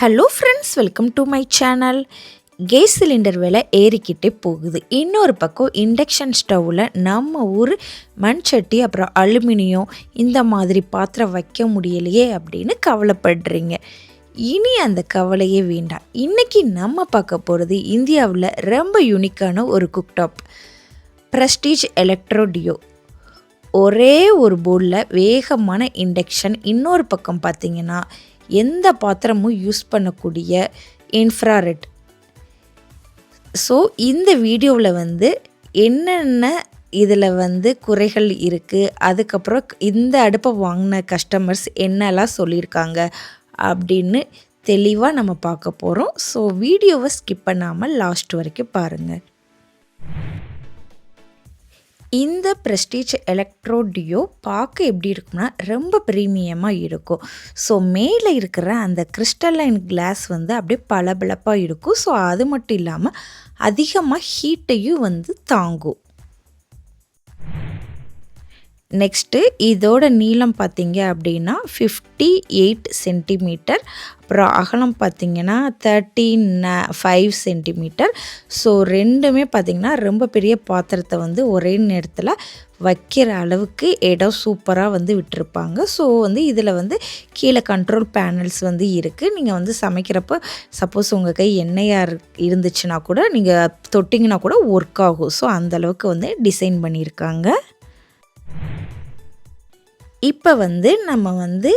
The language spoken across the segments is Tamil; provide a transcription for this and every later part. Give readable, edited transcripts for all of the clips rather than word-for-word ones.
Hello friends, welcome to my channel. Gas cylinder விலை ஏறிக்கிட்டே போகுது. இன்னொரு பக்கம் இண்டக்ஷன் ஸ்டவ்வில் நம்ம ஊர் மண் சட்டி அப்புறம் அலுமினியம் இந்த மாதிரி பாத்திரம் வைக்க முடியலையே அப்படின்னு கவலைப்படுறீங்க. இனி அந்த கவலையே வேண்டாம். இன்றைக்கி நம்ம பார்க்க போகிறது இந்தியாவில் ரொம்ப யூனிக்கான ஒரு குக்டாப், ப்ரெஸ்டீஜ் எலக்ட்ரோ டியோ. ஒரே ஒரு போர்டில் வேகமான இண்டக்ஷன், இன்னொரு பக்கம் பார்த்திங்கன்னா எந்த பாத்திரமும் யூஸ் பண்ணக்கூடிய இன்ஃப்ராரெட். ஸோ இந்த வீடியோவில் என்னென்ன இதில் குறைகள் இருக்குது, அதுக்கப்புறம் இந்த அடுப்பை வாங்கின கஸ்டமர்ஸ் என்னெல்லாம் சொல்லியிருக்காங்க அப்படின்னு தெளிவாக நம்ம பார்க்க போகிறோம். ஸோ வீடியோவை ஸ்கிப் பண்ணாமல் லாஸ்ட் வரைக்கும் பாருங்கள். இந்த ப்ரெஸ்டீஜ் எலக்ட்ரோ டியோ பார்க்க எப்படி இருக்கும்னா ரொம்ப ப்ரீமியமாக இருக்கும். ஸோ மேலே இருக்கிற அந்த கிறிஸ்டலைன் கிளாஸ் அப்படியே பளபளப்பாக இருக்கும். ஸோ அது மட்டும் இல்லாமல் அதிகமாக ஹீட்டையும் தாங்கும். நெக்ஸ்ட்டு இதோட நீளம் பார்த்திங்க அப்படின்னா 58 சென்டிமீட்டர், அப்புறம் அகலம் பார்த்திங்கன்னா 35 சென்டிமீட்டர். ஸோ ரெண்டுமே பார்த்திங்கன்னா ரொம்ப பெரிய பாத்திரத்தை ஒரே நேரத்தில் வைக்கிற அளவுக்கு இடம் சூப்பராக விட்டுருப்பாங்க. ஸோ இதில் கீழே கண்ட்ரோல் பேனல்ஸ் இருக்குது. நீங்கள் சமைக்கிறப்போ சப்போஸ் உங்கள் கை எண்ணெயாக இருந்துச்சுன்னா கூட நீங்கள் தொட்டிங்கன்னா கூட ஒர்க் ஆகும். ஸோ அந்தளவுக்கு டிசைன் பண்ணியிருக்காங்க. இப்போ நம்ம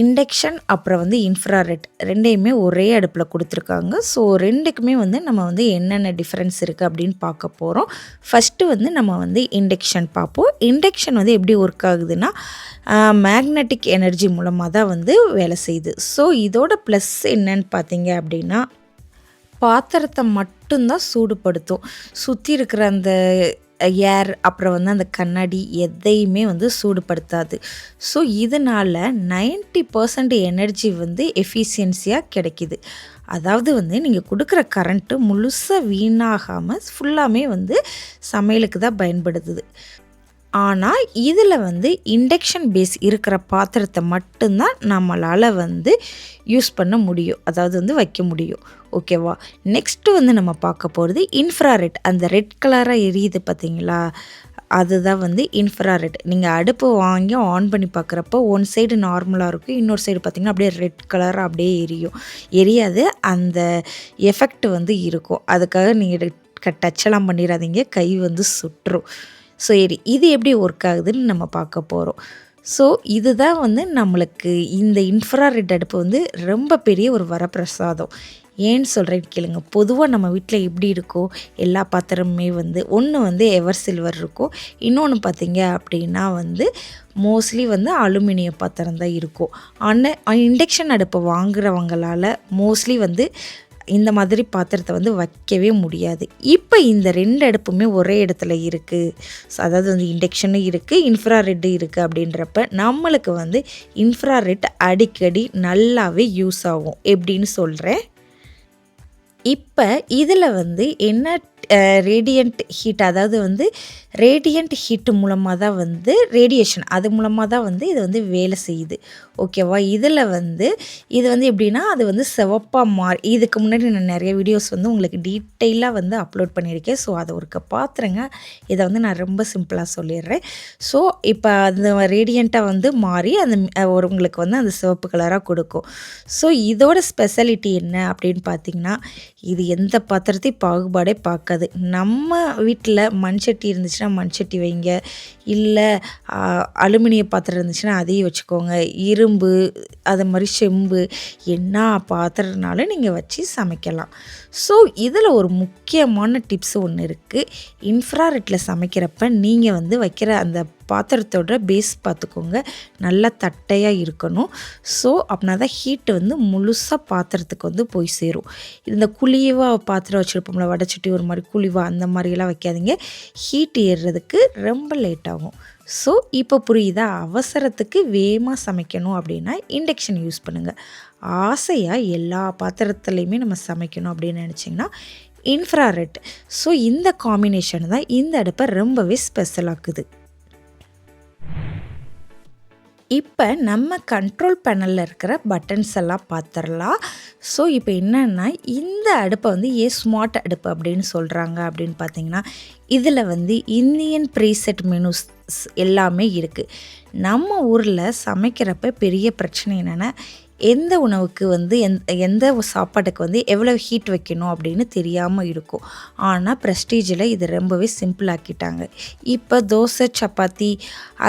இண்டக்ஷன் அப்புறம் இன்ஃப்ராரெட் ரெண்டையுமே ஒரே அடுப்பில் கொடுத்துருக்காங்க. ஸோ ரெண்டுக்குமே நம்ம என்னென்ன டிஃப்ரென்ஸ் இருக்குது அப்படின்னு பார்க்க போகிறோம். ஃபஸ்ட்டு நம்ம இண்டக்ஷன் பார்ப்போம். இண்டக்ஷன் எப்படி ஒர்க் ஆகுதுன்னா மேக்னெட்டிக் எனர்ஜி மூலமாக தான் வேலை செய்யுது. ஸோ இதோட ப்ளஸ் என்னன்னு பார்த்தீங்க அப்படின்னா பாத்திரத்தை மட்டும்தான் சூடுபடுத்தும். சுற்றி இருக்கிற அந்த ஏர் அப்புறம் அந்த கண்ணாடி எதையுமே சூடுபடுத்தாது. ஸோ இதனால் 90% எனர்ஜி எஃபிஷியன்சியாக கிடைக்கிது. அதாவது நீங்கள் கொடுக்குற கரண்ட்டு முழுசாக வீணாகாமல் ஃபுல்லாமே சமையலுக்கு தான் பயன்படுத்துது. ஆனால் இதில் இண்டக்ஷன் பேஸ் இருக்கிற பாத்திரத்தை மட்டும்தான் நம்மளால் யூஸ் பண்ண முடியும், அதாவது வைக்க முடியும். ஓகேவா? நெக்ஸ்ட்டு நம்ம பார்க்க போகிறது இன்ஃப்ராரெட். அந்த ரெட் கலராக எரியுது பார்த்தீங்களா, அதுதான் இன்ஃப்ராரெட். நீங்கள் அடுப்பு வாங்கி ஆன் பண்ணி பார்க்குறப்போ ஒன் சைடு நார்மலாக இருக்கும், இன்னொரு சைடு பார்த்திங்கன்னா அப்படியே ரெட் கலராக அப்படியே எரியாது. அந்த எஃபெக்ட் இருக்கும். அதுக்காக நீங்கள் டச்செல்லாம் பண்ணிடாதீங்க, கை சுட்டுரும். சரி, இது எப்படி ஒர்க் ஆகுதுன்னு நம்ம பார்க்க போகிறோம். ஸோ இதுதான் நம்மளுக்கு இந்த இன்ஃப்ராரெட் அடுப்பு ரொம்ப பெரிய ஒரு வரப்பிரசாதம். ஏன்னு சொல்கிறேன்னு கேளுங்க. பொதுவாக நம்ம வீட்டில் எப்படி இருக்கோ எல்லா பாத்திரமுமே ஒன்று எவர் சில்வர் இருக்கும், இன்னொன்று பார்த்திங்க அப்படின்னா மோஸ்ட்லி அலுமினிய பாத்திரம் தான் இருக்கும். ஆனால் இண்டக்ஷன் அடுப்பை வாங்குறவங்களால் மோஸ்ட்லி இந்த மாதிரி பாத்திரத்தை வைக்கவே முடியாது. இப்போ இந்த ரெண்டு அடுப்புமே ஒரே இடத்துல இருக்குது. ஸோ அதாவது இண்டக்ஷனும் இருக்குது, இன்ஃப்ராரெட்டும் இருக்குது. அப்படின்றப்ப நம்மளுக்கு இன்ஃப்ராரெட் அடிக்கடி நல்லாவே யூஸ் ஆகும். எப்படின்னு சொல்கிறேன். இப்போ இதில் என்ன ரேடியண்ட் ஹீட், அதாவது ரேடியண்ட் ஹீட்டு மூலமாக தான் ரேடியேஷன், அது மூலமாக தான் இது வேலை செய்யுது. ஓகேவா? இதில் இது எப்படின்னா அது சிவப்பாக இதுக்கு முன்னாடி நான் நிறைய வீடியோஸ் உங்களுக்கு டீட்டெயிலாக அப்லோட் பண்ணியிருக்கேன். ஸோ அதை ஒரு பாத்திரங்க. இதை நான் ரொம்ப சிம்பிளாக சொல்லிடுறேன். ஸோ இப்போ அந்த ரேடியண்ட்டாக மாறி அந்த உங்களுக்கு அந்த சிவப்பு கலராக கொடுக்கும். ஸோ இதோட ஸ்பெஷாலிட்டி என்ன அப்படின்னு பார்த்தீங்கன்னா, இது எந்த பாத்திரத்தையும் பாகுபாடே பார்க்காது. நம்ம வீட்டில் மண் சட்டி இருந்துச்சுன்னா மண் சட்டி வைங்க, இல்லை அலுமினிய பாத்திரம் இருந்துச்சுன்னா அதையும் வச்சுக்கோங்க. இரும்பு, அது மாதிரி செம்பு, என்ன பாத்திரனாலும் நீங்கள் வச்சு சமைக்கலாம். ஸோ இதில் ஒரு முக்கியமான டிப்ஸ் ஒன்று இருக்குது. இன்ஃப்ராரெட்டில் சமைக்கிறப்ப நீங்கள் வைக்கிற அந்த பாத்திரத்தோட பேஸ் பார்த்துக்கோங்க, நல்லா தட்டையாக இருக்கணும். ஸோ அப்படின்னா தான் ஹீட்டு முழுசாக பாத்திரத்துக்கு போய் சேரும். இந்த குழிவாக பாத்திரம் வச்சுருப்போம்ல, வடைச்சட்டி ஒரு மாதிரி குழிவாக, அந்த மாதிரியெல்லாம் வைக்காதீங்க. ஹீட் ஏறுறதுக்கு ரொம்ப லேட் ஆகும். ஸோ இப்போ புரியுதா? அவசரத்துக்கு வேகமாக சமைக்கணும் அப்படின்னா இண்டக்ஷன் யூஸ் பண்ணுங்கள். ஆசையாக எல்லா பாத்திரத்துலேயுமே நம்ம சமைக்கணும் அப்படின்னு நினச்சிங்கன்னா இன்ஃப்ராரெட். ஸோ இந்த காம்பினேஷன் தான் இந்த அடுப்பை ரொம்பவே ஸ்பெஷலாக்குது. இப்ப நம்ம கண்ட்ரோல் பேனல்ல இருக்கிற பட்டன்ஸ் எல்லாம் பார்த்துரலாம். ஸோ, இப்ப என்னன்னா, இந்த அடுப்ப வந்து ஏன் ஸ்மார்ட் அடுப்பு அப்படின்னு சொல்றாங்க அப்படின்னு பார்த்தீங்கன்னா, இதில வந்து இந்தியன் ப்ரீசெட் மெனூஸ் எல்லாமே இருக்கு. நம்ம ஊர்ல சமைக்கிறப்ப பெரிய பிரச்சனை என்னன்னா, எந்த உணவுக்கு வந்து எந்த சாப்பாட்டுக்கு வந்து எவ்வளோ ஹீட் வைக்கணும் அப்படின்னு தெரியாம இருக்கும். ஆனா, ப்ரெஸ்டீஜில இது ரொம்பவே சிம்பிள் ஆக்கிட்டாங்க. இப்ப தோசை, சப்பாத்தி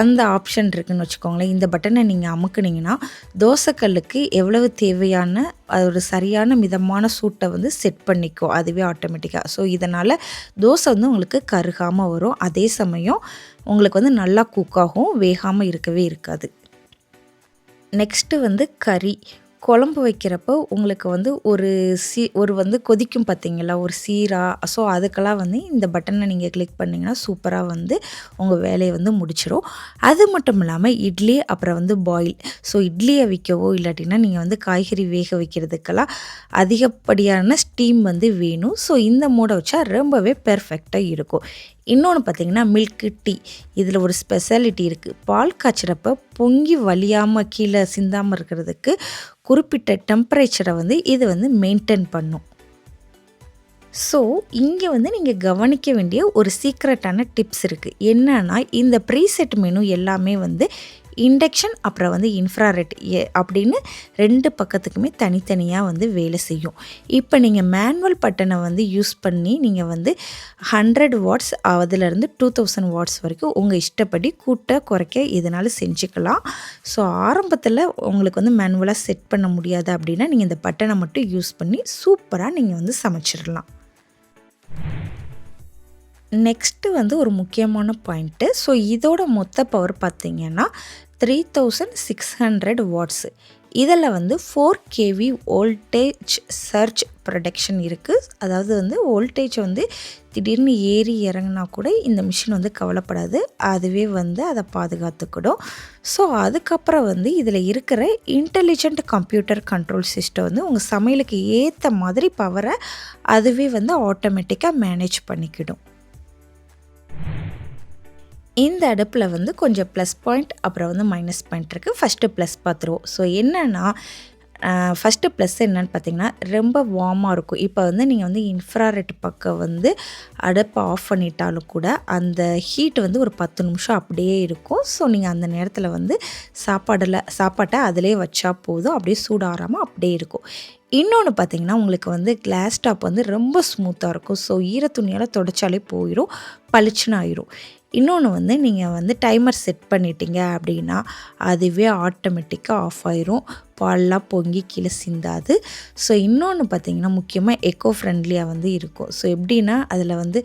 அந்த ஆப்ஷன் இருக்குன்னு வச்சுக்கோங்களேன். இந்த பட்டனை நீங்க அமுக்குனீங்கன்னா, தோசை கல்லுக்கு எவ்வளவு தேவையான ஒரு சரியான மிதமான சூட்டை வந்து செட் பண்ணிக்கும். அதுவே ஆட்டோமேட்டிக்கா. ஸோ, இதனால தோசை வந்து உங்களுக்கு கருகாம வரும். அதே சமயம் உங்களுக்கு வந்து நல்லா குக் ஆகும். வேகாம இருக்கவே இருக்காது. நெக்ஸ்ட்டு வந்து கறி. குழம்பு வைக்கிறப்போ உங்களுக்கு வந்து ஒரு வந்து கொதிக்கும் பார்த்தீங்களா, ஒரு சீரா. ஸோ, அதுக்கெல்லாம் வந்து இந்த பட்டனை நீங்கள் கிளிக் பண்ணிங்கன்னா சூப்பரா வந்து உங்கள் வேலையை வந்து முடிச்சிரும். அது மட்டும் இல்லாமல் இட்லி அப்புறம் வந்து பாயில். ஸோ, இட்லியை வைக்கவோ இல்லாட்டினா நீங்கள் வந்து காய்கறி வேக வைக்கிறதுக்கெல்லாம் அதிகப்படியான ஸ்டீம் வந்து வேணும். ஸோ, இந்த மோடை வச்சா ரொம்பவே பெர்ஃபெக்டாக இருக்கும். இன்னொன்று பார்த்தீங்கன்னா மில்க் டீ. இதில் ஒரு ஸ்பெஷாலிட்டி இருக்குது. பால் காய்ச்சறப்ப பொங்கி வழியாமல் கீழே சிந்தாமல் இருக்கிறதுக்கு குறிப்பிட்ட டெம்பரேச்சரை வந்து இது வந்து மெயின்டைன் பண்ணும். ஸோ, இங்கே வந்து நீங்கள் கவனிக்க வேண்டிய ஒரு சீக்ரெட்டான டிப்ஸ் இருக்குது. என்னன்னா, இந்த ப்ரீசெட் மெனு எல்லாமே வந்து இண்டக்ஷன் அப்புறம் வந்து இன்ஃப்ராரெட் அப்படின்னு 2 பக்கத்துக்குமே தனித்தனியாக வந்து வேலை செய்யும். இப்போ நீங்கள் மேனுவல் பட்டனை வந்து யூஸ் பண்ணி நீங்கள் வந்து 100 வாட்ஸ் அதிலேருந்து 2000 வாட்ஸ் வரைக்கும் உங்கள் இஷ்டப்படி கூட்ட குறைக்க இதனால் செஞ்சுக்கலாம். ஸோ, ஆரம்பத்தில் உங்களுக்கு வந்து மேனுவலாக செட் பண்ண முடியாது அப்படின்னா நீங்கள் இந்த பட்டனை மட்டும் யூஸ் பண்ணி சூப்பராக நீங்கள் வந்து சமைச்சிடலாம். நெக்ஸ்ட்டு வந்து ஒரு முக்கியமான பாயிண்ட்டு. ஸோ, இதோட மொத்த பவர் பார்த்தீங்கன்னா 3600 வாட்ஸு. இதில் வந்து 4 கேவி வோல்டேஜ் சர்ஜ் ப்ரொடெக்ஷன் இருக்குது. அதாவது வந்து வோல்டேஜ் வந்து திடீர்னு ஏறி இறங்குனா கூட இந்த மிஷின் வந்து கவலைப்படாது. அதுவே வந்து அதை பாதுகாத்துக்கிடும். ஸோ, அதுக்கப்புறம் வந்து இதில் இருக்கிற இன்டெலிஜென்ட் கம்ப்யூட்டர் கண்ட்ரோல் சிஸ்டம் வந்து உங்கள் சமையலுக்கு ஏற்ற மாதிரி பவரை அதுவே வந்து ஆட்டோமேட்டிக்காக மேனேஜ் பண்ணிக்கிடும். இந்த அடுப்பில் வந்து கொஞ்சம் ப்ளஸ் பாயிண்ட் அப்புறம் வந்து மைனஸ் பாயிண்ட் இருக்குது. ஃபஸ்ட்டு ப்ளஸ் பார்த்துருவோம். ஸோ, என்னென்னா ஃபஸ்ட்டு ப்ளஸ் என்னன்னு பார்த்தீங்கன்னா ரொம்ப வார்மாக இருக்கும். இப்போ வந்து நீங்கள் வந்து இன்ஃப்ராரெட் பக்கம் வந்து அடுப்பை ஆஃப் பண்ணிட்டாலும் கூட அந்த ஹீட் வந்து ஒரு 10 நிமிஷம் அப்படியே இருக்கும். ஸோ, நீங்கள் அந்த நேரத்தில் வந்து சாப்பாட்டை அதிலே வச்சா போதும். அப்படியே சூடாறாமல் அப்படியே இருக்கும். இன்னொன்று பார்த்தீங்கன்னா உங்களுக்கு வந்து கிளாஸ் டாப் வந்து ரொம்ப ஸ்மூத்தாக இருக்கும். ஸோ, ஈரத்துணியால் துடைச்சாலே போயிடும், பளிச்சுன்னு ஆயிரும். இன்னொன்று வந்து நீங்கள் வந்து டைமர் செட் பண்ணிட்டீங்க அப்படின்னா அதுவே ஆட்டோமேட்டிக்காக ஆஃப் ஆயிரும். பால்லாம் பொங்கி கீழே சிந்தாது. ஸோ, இன்னொன்று பார்த்தீங்கன்னா முக்கியமாக எக்கோ ஃப்ரெண்ட்லியாக வந்து இருக்கும். ஸோ, எப்படின்னா அதில் வந்து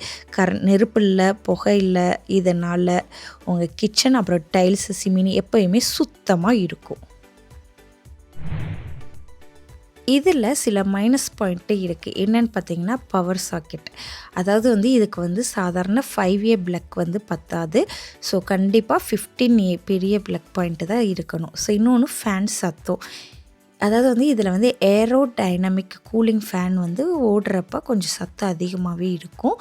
நெருப்பு இல்லை, புகை இல்லை. இதனால் உங்கள் கிச்சன் அப்புறம் டைல்ஸு சிமினி எப்போயுமே சுத்தமாக இருக்கும். இதில் சில மைனஸ் பாயிண்ட்டு இருக்குது. என்னென்னு பார்த்தீங்கன்னா பவர் சாக்கெட். அதாவது வந்து இதுக்கு வந்து சாதாரண 5A ப்ளக் வந்து பத்தாது. ஸோ, கண்டிப்பாக 15A பெரிய ப்ளக் பாயிண்ட்டு தான் இருக்கணும். ஸோ, இன்னொன்று ஃபேன் சத்தம். அதாவது வந்து இதில் வந்து ஏரோ டைனமிக் கூலிங் ஃபேன் வந்து ஓடுறப்ப கொஞ்சம் சத்தம் அதிகமாகவே இருக்கும்.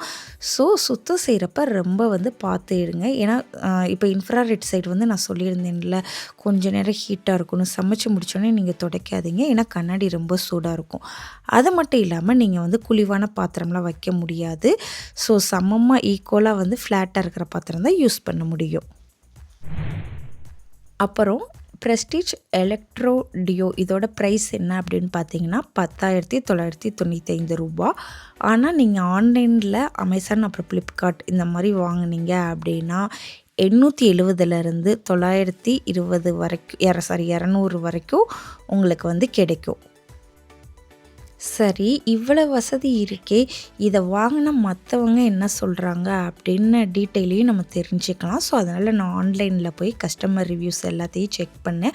ஸோ, சுத்தம் செய்கிறப்ப ரொம்ப வந்து பார்த்து இருங்க. ஏன்னா இப்போ இன்ஃப்ராரெட் சைடு வந்து நான் சொல்லியிருந்தேன்ல கொஞ்சம் நேரம் ஹீட்டாக இருக்கணும். சமைச்சு முடிச்சோடனே நீங்கள் துடைக்காதீங்க. ஏன்னா கண்ணாடி ரொம்ப சூடாக இருக்கும். அது மட்டும் இல்லாமல் நீங்கள் வந்து குழிவான பாத்திரம்லாம் வைக்க முடியாது. ஸோ, சமமாக ஈக்குவலாக வந்து ஃப்ளாட்டாக இருக்கிற பாத்திரம் தான் யூஸ் பண்ண முடியும். அப்புறம் ப்ரெஸ்டீஜ் எலக்ட்ரோ டியோ இதோட ப்ரைஸ் என்ன அப்படின்னு பார்த்தீங்கன்னா 10,995 ரூபா. ஆனால் நீங்கள் ஆன்லைனில் அமேசான் அப்புறம் ஃப்ளிப்கார்ட் இந்த மாதிரி வாங்கினீங்க அப்படின்னா 870லேருந்து 920 வரைக்கும் 200 வரைக்கும் உங்களுக்கு வந்து கிடைக்கும். சரி, இவ்வளோ வசதி இருக்கே, இதை வாங்கினா மற்றவங்க என்ன சொல்கிறாங்க அப்படின்னு டீட்டெயிலையும் நம்ம தெரிஞ்சுக்கலாம். ஸோ, அதனால் நான் ஆன்லைனில் போய் கஸ்டமர் ரிவ்யூஸ் எல்லாத்தையும் செக் பண்ணேன்.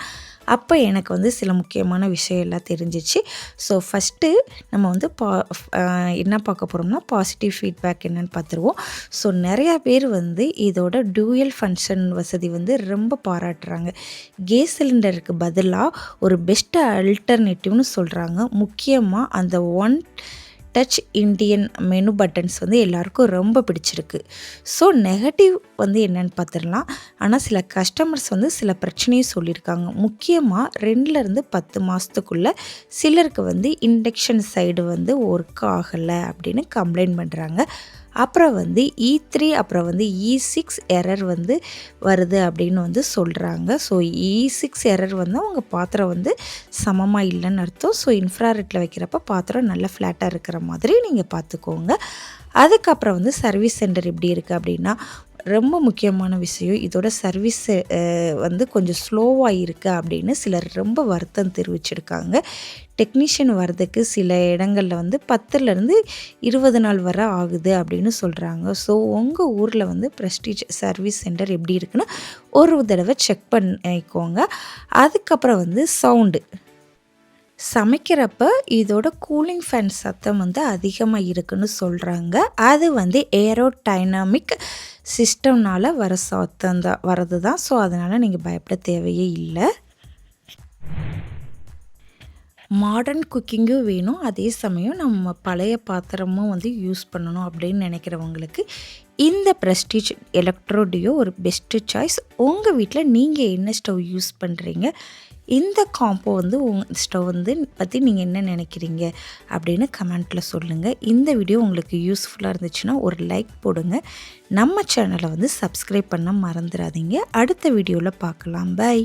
அப்போ எனக்கு வந்து சில முக்கியமான விஷயம் எல்லாம் தெரிஞ்சிச்சு. ஸோ, ஃபஸ்ட்டு நம்ம வந்து என்ன பார்க்க போகிறோம்னா பாசிட்டிவ் ஃபீட்பேக் என்னென்னு பார்த்துருவோம். ஸோ, நிறையா பேர் வந்து இதோட டூயல் ஃபங்க்ஷன் வசதி வந்து ரொம்ப பாராட்டுறாங்க. கேஸ் சிலிண்டருக்கு பதிலாக ஒரு பெஸ்ட்டு அல்டர்னேட்டிவ்னு சொல்கிறாங்க. முக்கியமாக அந்த 1 டச் இண்டியன் மெனு பட்டன்ஸ் வந்து எல்லாருக்கும் ரொம்ப பிடிச்சிருக்கு. ஸோ நெகட்டிவ் வந்து என்னென்னு பார்த்துடலாம். ஆனால் சில கஸ்டமர்ஸ் வந்து சில பிரச்சனையும் சொல்லியிருக்காங்க. முக்கியமாக 2லேருந்து 10 மாதத்துக்குள்ளே சிலருக்கு வந்து இண்டக்ஷன் சைடு வந்து ஒர்க் ஆகலை அப்படின்னு கம்ப்ளைண்ட் பண்ணுறாங்க. அப்புறம் வந்து E3 அப்புறம் வந்து E6 எரர் வந்து வருது அப்படின்னு வந்து சொல்கிறாங்க. ஸோ E6 எரர் வந்து அவங்க பாத்திரம் வந்து சமமாக இல்லைன்னு அர்த்தம். ஸோ இன்ஃப்ராரெட்டில் வைக்கிறப்ப பாத்திரம் நல்லா ஃப்ளாட்டாக இருக்கிற மாதிரி நீங்கள் பார்த்துக்கோங்க. அதுக்கப்புறம் வந்து சர்வீஸ் சென்டர் எப்படி இருக்குது அப்படின்னா, ரொம்ப முக்கியமான விஷயம், இதோட சர்வீஸ் வந்து கொஞ்சம் ஸ்லோவாக இருக்குது அப்படின்னு சிலர் ரொம்ப வருத்தம் தெரிவிச்சிருக்காங்க. டெக்னீஷியன் வர்றதுக்கு சில இடங்களில் வந்து 10லேருந்து 20 நாள் வரை ஆகுது அப்படின்னு சொல்கிறாங்க. ஸோ உங்கள் ஊரில் வந்து ப்ரெஸ்டீஜ் சர்வீஸ் சென்டர் எப்படி இருக்குன்னு ஒரு தடவை செக் பண்ணிக்கோங்க. அதுக்கப்புறம் வந்து சவுண்டு, சமைக்கிறப்ப இதோட கூலிங் ஃபேன் சத்தம் வந்து அதிகமாக இருக்குன்னு சொல்கிறாங்க. அது வந்து ஏரோடைனமிக் சிஸ்டம்னால் வர சத்தம் தான் வரது தான். ஸோ அதனால் நீங்கள் பயப்பட தேவையே இல்லை. மாடர்ன் குக்கிங்கும் வேணும், அதே சமயம் நம்ம பழைய பாத்திரமும் வந்து யூஸ் பண்ணணும் அப்படின்னு நினைக்கிறவங்களுக்கு இந்த ப்ரெஸ்டீஜ் எலக்ட்ரோ டியோ ஒரு பெஸ்ட்டு சாய்ஸ். உங்கள் வீட்டில் நீங்கள் என்ன ஸ்டவ் யூஸ் பண்ணுறீங்க, இந்த காம்போ வந்து ஸ்டவ் வந்து பற்றி நீங்கள் என்ன நினைக்கிறீங்க அப்படின்னு கமெண்ட்டில் சொல்லுங்கள். இந்த வீடியோ உங்களுக்கு யூஸ்ஃபுல்லாக இருந்துச்சுன்னா ஒரு லைக் போடுங்க. நம்ம சேனலை வந்து சப்ஸ்கிரைப் பண்ண மறந்துடாதீங்க. அடுத்த வீடியோவில் பார்க்கலாம். பை.